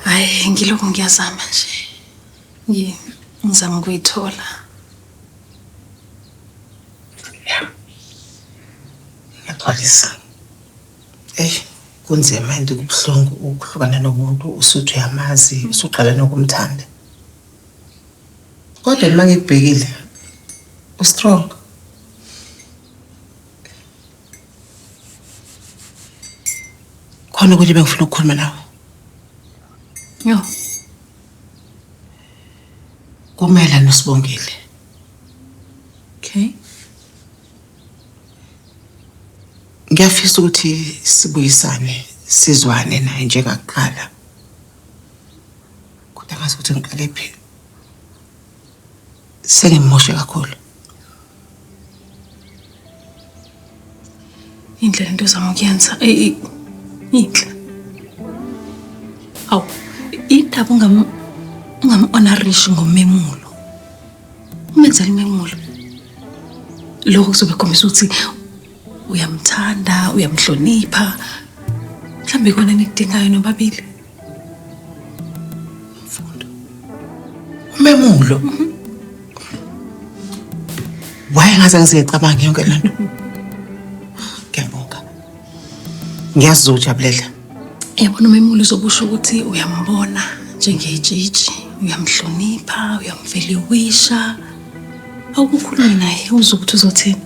Hayi ngiloko ngiyazama nje. Ngizama ukuyithola. Ngiyaxolisa. Kunzima nje kubuhlungu ukuhlukana nomuntu usuthi uyamazi, usuqala nokumthanda. Kodwa uma ngikubhekile, u-strong. Khona ukuthi bengifuna ukukhuluma nawe. Yo. Kumela noSibongile. Okay. Ngiyafisa ukuthi sibuyisane, sizwane naye njengakuqala. Kodwa ngazi ukuthi ngiqale phi. Sengimoshe kakhulu. Indlela into zama ukuyenza inhle. Awu, indaba ungam-honorish ngomemulo. Umenzela imemulo. Lokho kuzobe khombisa ukuthi uyamthanda, uyamhlonipha. Mhlambe kona nikudingayo nobabili. Mfundo. Umemulo. Wayengaze ngizicabanga yonke lento. Ngiyabonga. Ngiyazi ujabulela. Yabona umemulo uzobusho ukuthi uyambona njengejiji, uyamhlonipha, uyamvela wisha. Awukukhulumi naye uzokuthi uzothini?